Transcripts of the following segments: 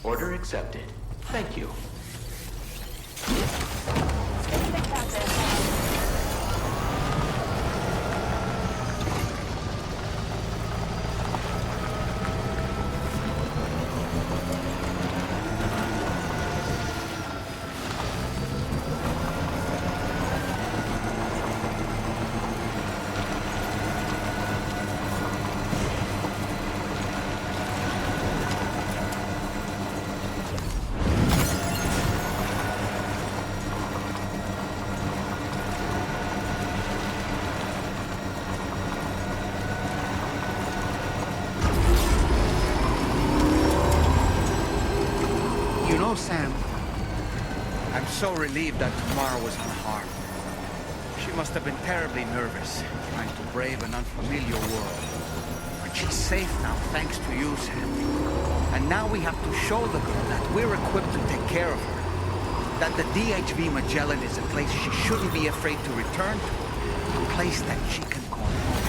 Order accepted. Thank you. Sam, I'm so relieved that Tamara was unharmed. She must have been terribly nervous, trying to brave an unfamiliar world. But she's safe now, thanks to you, Sam. And now we have to show the girl that we're equipped to take care of her. That the DHV Magellan is a place she shouldn't be afraid to return to. A place that she can call home.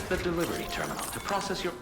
the delivery terminal to process your...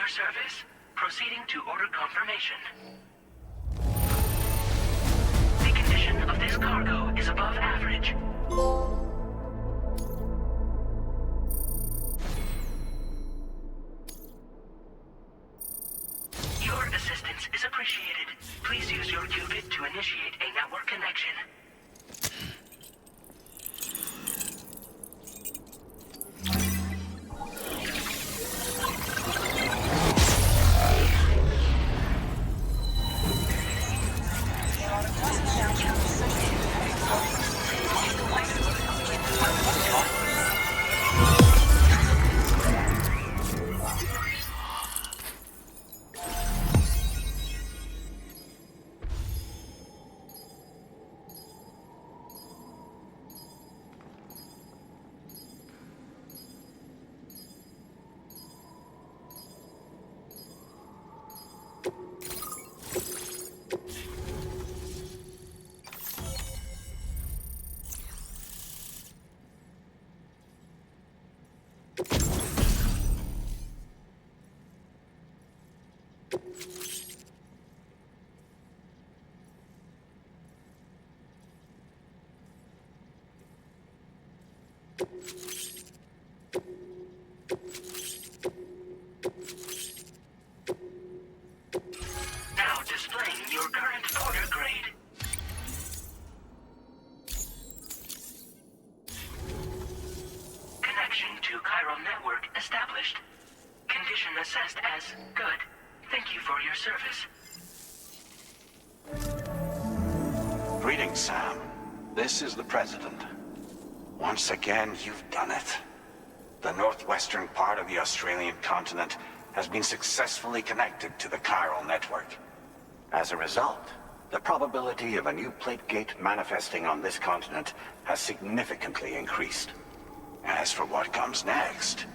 Service. Proceeding to order confirmation. The condition of this cargo is above average. Your assistance is appreciated. Please use your qubit to initiate a network connection. Now displaying your current order grade. Connection to chiral network established. Condition assessed as good. Thank you for your service. Greetings, Sam. This is the President. Once again, you've done it. The northwestern part of the Australian continent has been successfully connected to the chiral network. As a result, the probability of a new plate gate manifesting on this continent has significantly increased. As for what comes next,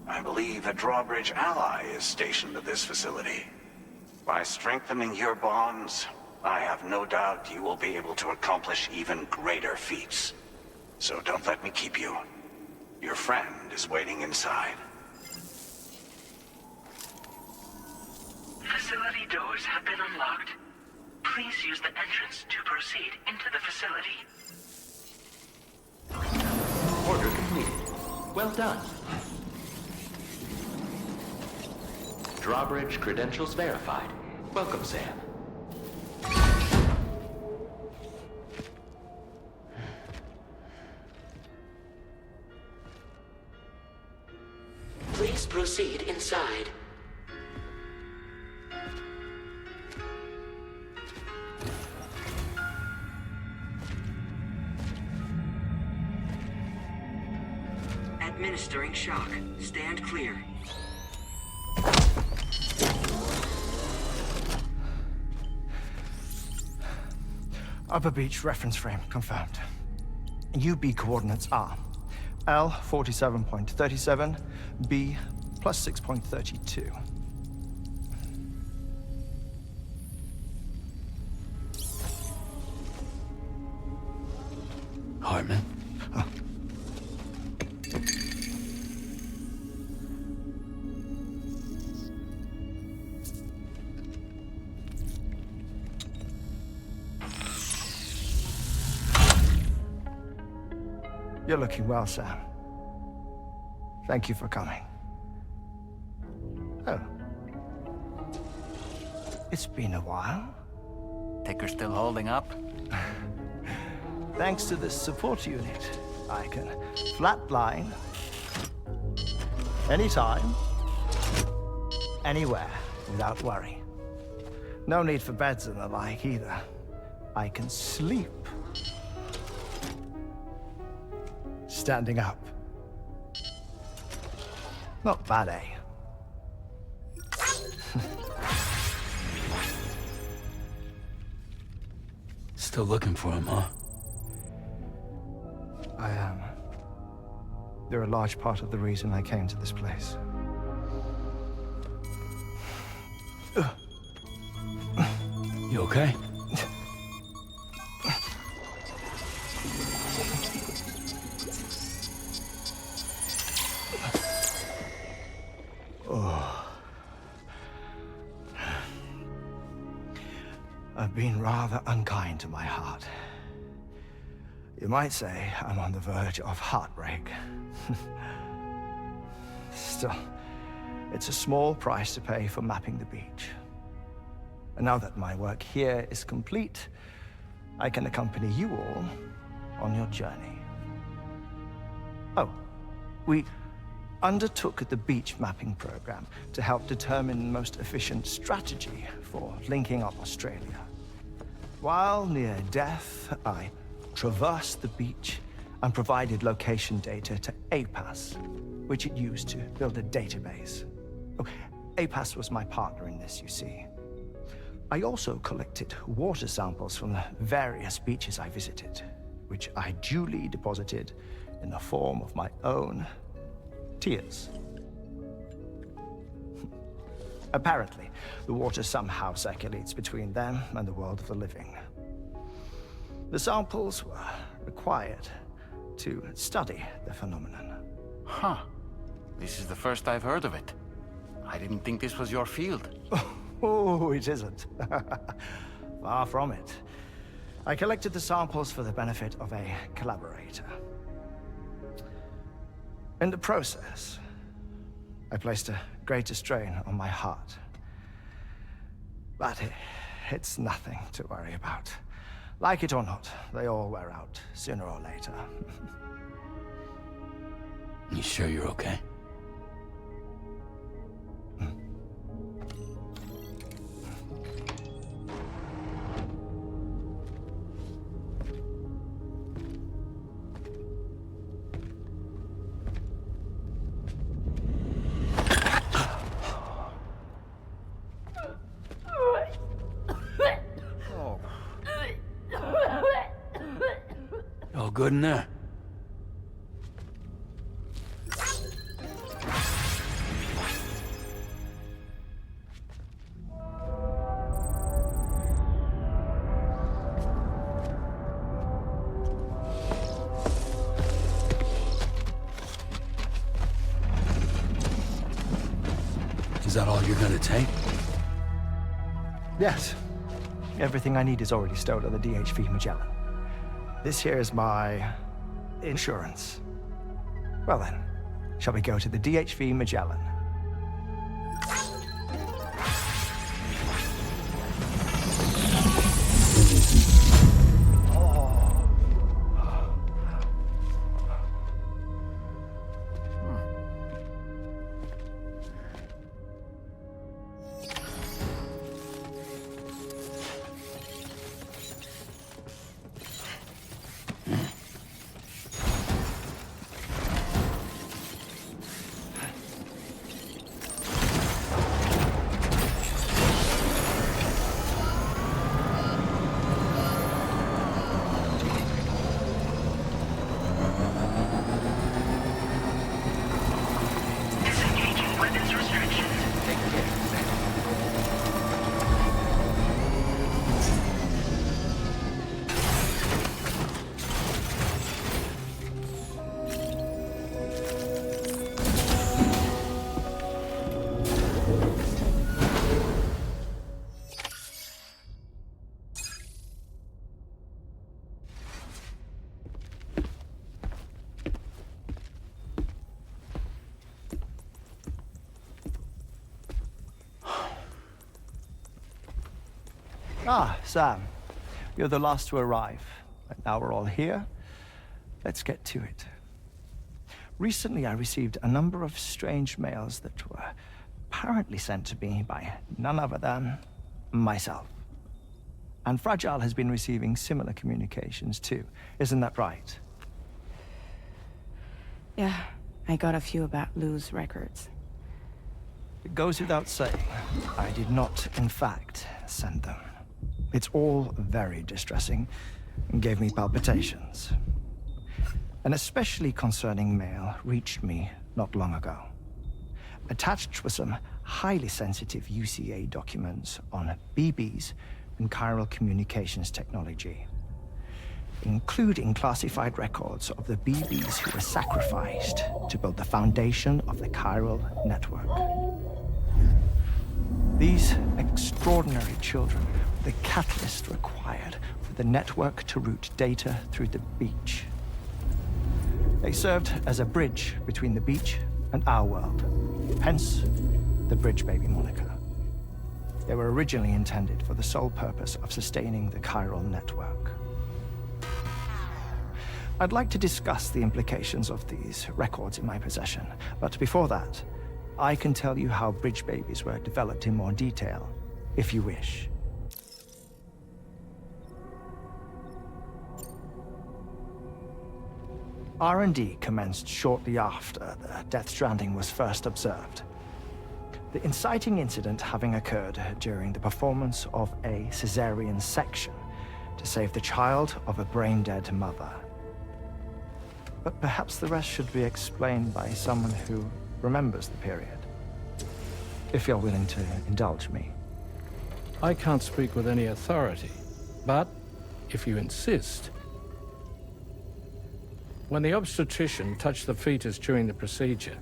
I believe a drawbridge ally is stationed at this facility. By strengthening your bonds, I have no doubt you will be able to accomplish even greater feats. So don't let me keep you. Your friend is waiting inside. Facility doors have been unlocked. Please use the entrance to proceed into the facility. Order completed. Well done. Drawbridge credentials verified. Welcome, Sam. Please proceed inside. Administering shock. Stand clear. Upper Beach reference frame confirmed. UB coordinates are L 47.37, B plus 6.32. Hartman? You're looking well, Sam. Thank you for coming. Oh. It's been a while. Ticker still holding up? Thanks to this support unit, I can flatline anytime, anywhere, without worry. No need for beds and the like either. I can sleep standing up. Not bad, eh? Still looking for him, huh? I am. They're a large part of the reason I came to this place. You okay? I've been rather unkind to my heart. You might say I'm on the verge of heartbreak. Still, it's a small price to pay for mapping the beach. And now that my work here is complete, I can accompany you all on your journey. Oh, we undertook the beach mapping program to help determine the most efficient strategy for linking up Australia. While near death, I traversed the beach and provided location data to APAS, which it used to build a database. Oh, APAS was my partner in this, you see. I also collected water samples from the various beaches I visited, which I duly deposited in the form of my own tears. Apparently, the water somehow circulates between them and the world of the living. The samples were required to study the phenomenon. Huh. This is the first I've heard of it. I didn't think this was your field. Oh, it isn't. Far from it. I collected the samples for the benefit of a collaborator. In the process, I placed a greater strain on my heart. But it's nothing to worry about. Like it or not, they all wear out, sooner or later. You sure you're okay? All good in there? Is that all you're gonna take? Yes. Everything I need is already stowed on the DHV Magellan. This here is my insurance. Well then, shall we go to the DHV Magellan? Disengaging weapons restrictions. Take care. Ah, Sam. You're the last to arrive. And now we're all here. Let's get to it. Recently, I received a number of strange mails that were apparently sent to me by none other than myself. And Fragile has been receiving similar communications too. Isn't that right? Yeah, I got a few about Lou's records. It goes without saying, I did not, in fact, send them. It's all very distressing and gave me palpitations. An especially concerning mail reached me not long ago. Attached were some highly sensitive UCA documents on BBs and chiral communications technology, including classified records of the BBs who were sacrificed to build the foundation of the chiral network. These extraordinary children were the catalyst required for the network to route data through the beach. They served as a bridge between the beach and our world, hence the Bridge Baby moniker. They were originally intended for the sole purpose of sustaining the chiral network. I'd like to discuss the implications of these records in my possession, but before that, I can tell you how Bridge Babies were developed in more detail, if you wish. R&D commenced shortly after the Death Stranding was first observed. The inciting incident having occurred during the performance of a cesarean section to save the child of a brain-dead mother. But perhaps the rest should be explained by someone who remembers the period. If you're willing to indulge me. I can't speak with any authority, but if you insist. When the obstetrician touched the fetus during the procedure,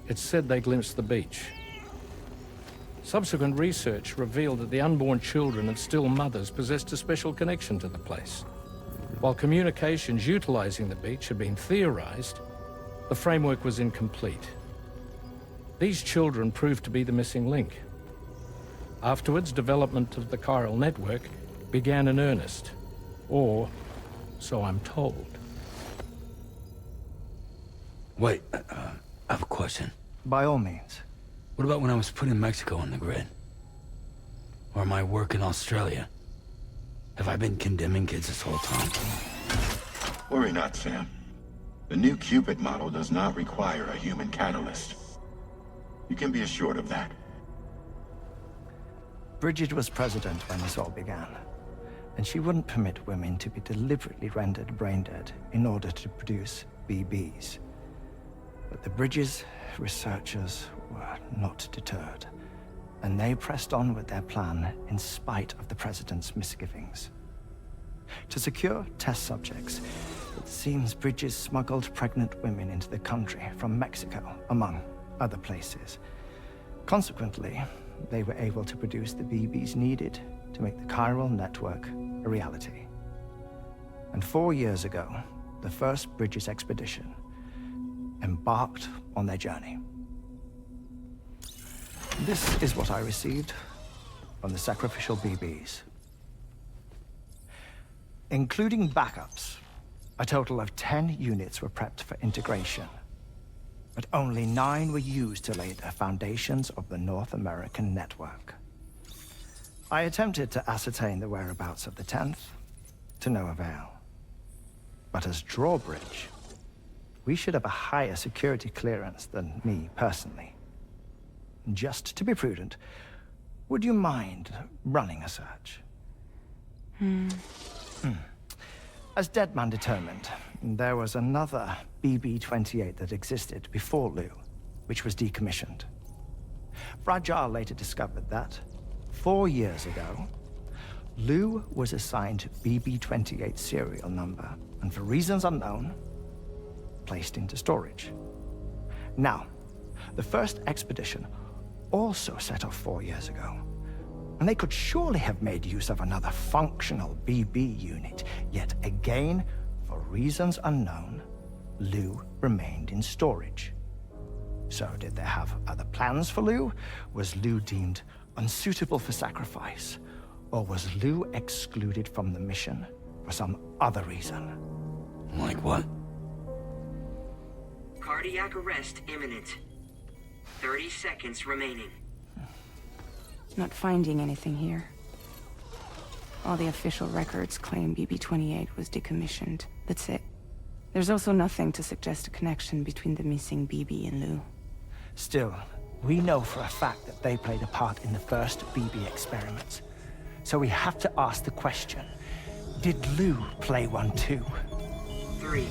it's said they glimpsed the beach. Subsequent research revealed that the unborn children and still mothers possessed a special connection to the place. While communications utilizing the beach had been theorized, the framework was incomplete. These children proved to be the missing link. Afterwards, development of the chiral network began in earnest, or so I'm told. Wait, I have a question. By all means. What about when I was putting Mexico on the grid? Or my work in Australia? Have I been condemning kids this whole time? Worry not, Sam. The new Cupid model does not require a human catalyst. You can be assured of that. Bridget was president when this all began, and she wouldn't permit women to be deliberately rendered brain-dead in order to produce BBs. But the Bridges researchers were not deterred, and they pressed on with their plan in spite of the president's misgivings. To secure test subjects, it seems Bridges smuggled pregnant women into the country from Mexico, among other places. Consequently, they were able to produce the BBs needed to make the chiral network a reality. And 4 years ago, the first Bridges expedition embarked on their journey. This is what I received from the sacrificial BBs. Including backups, a total of 10 units were prepped for integration, but only 9 were used to lay the foundations of the North American network. I attempted to ascertain the whereabouts of the 10th, to no avail. But as drawbridge, we should have a higher security clearance than me personally. Just to be prudent, would you mind running a search? As Deadman determined, there was another BB-28 that existed before Lou, which was decommissioned. Fragile later discovered that, 4 years ago, Lou was assigned BB-28 serial number, and for reasons unknown, placed into storage. Now, the first expedition also set off 4 years ago, and they could surely have made use of another functional BB unit, yet again, for reasons unknown, Lou remained in storage. So did they have other plans for Lou? Was Lou deemed unsuitable for sacrifice? Or was Lou excluded from the mission for some other reason? Like what? Cardiac arrest imminent. 30 seconds remaining. Not finding anything here. All the official records claim BB-28 was decommissioned. That's it. There's also nothing to suggest a connection between the missing BB and Lou. Still, we know for a fact that they played a part in the first BB experiments. So we have to ask the question, did Lou play one too? 3,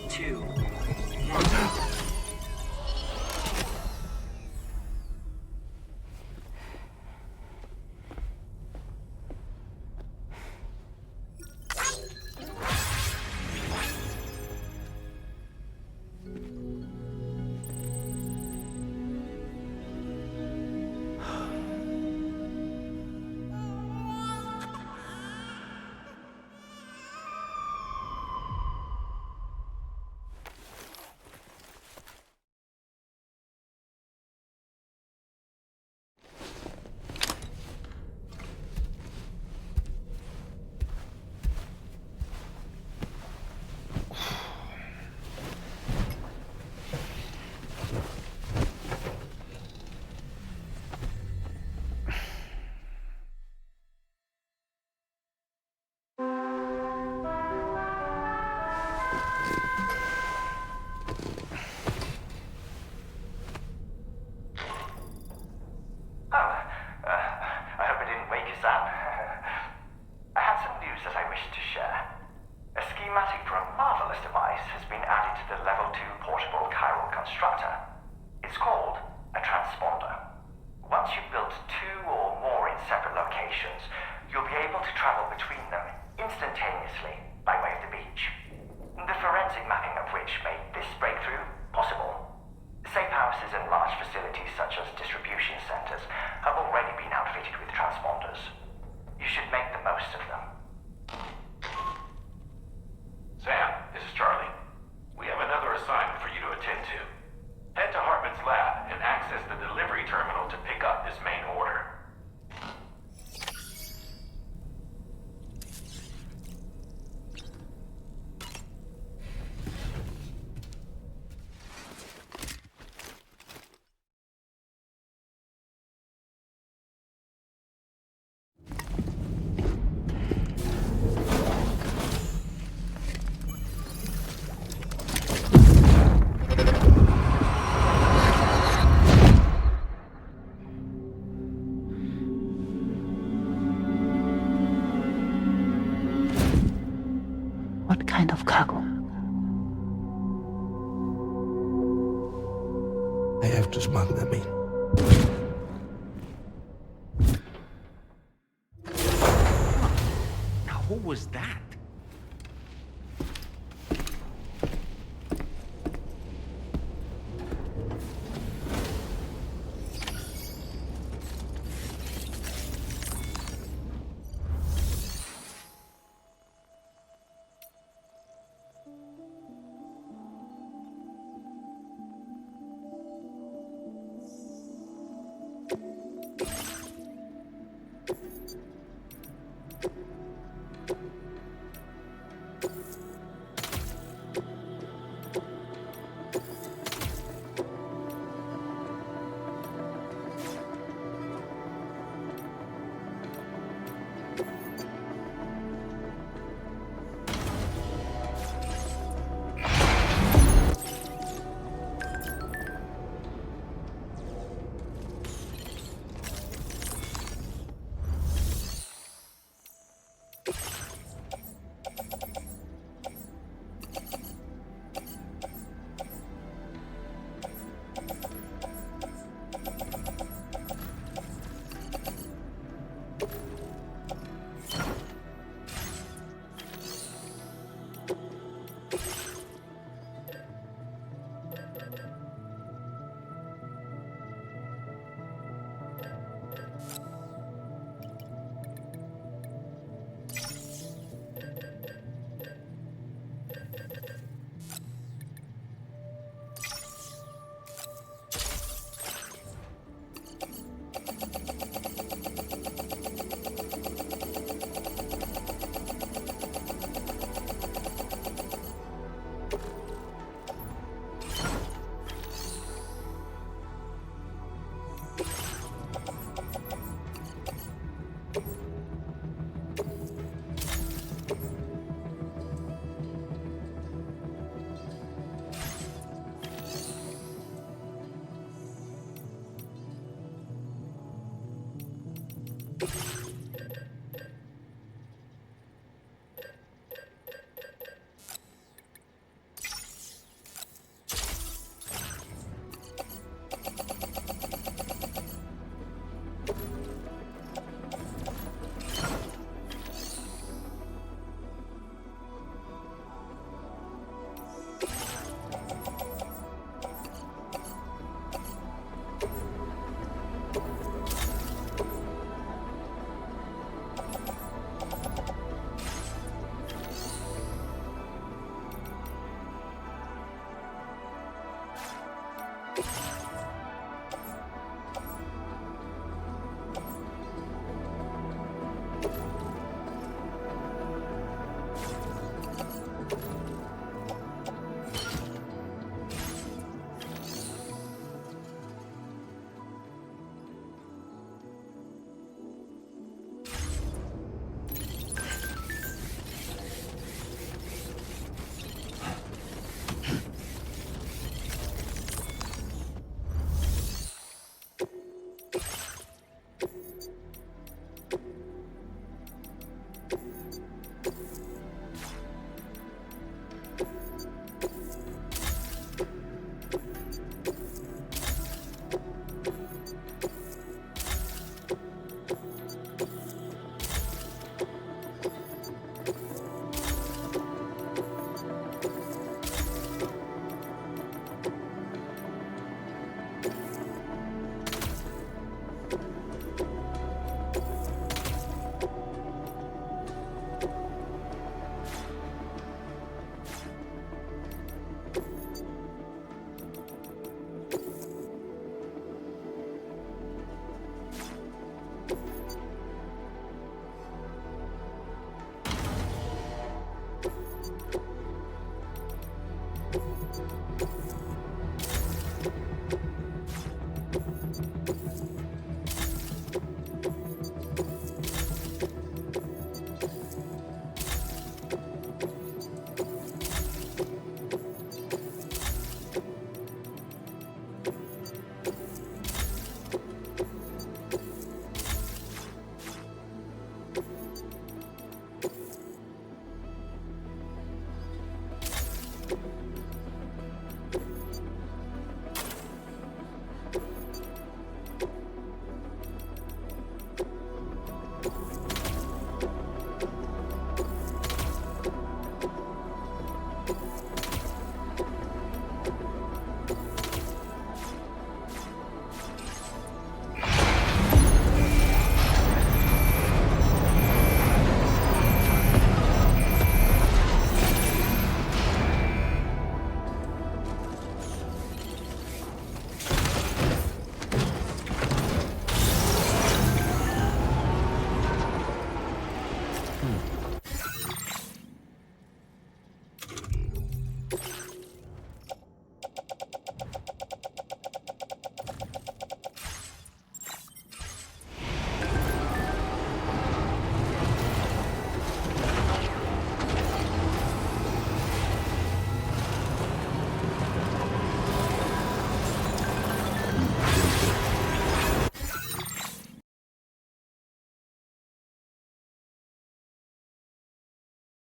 2, 1. What kind of cargo? I have to smuggle them in. Now, who was that?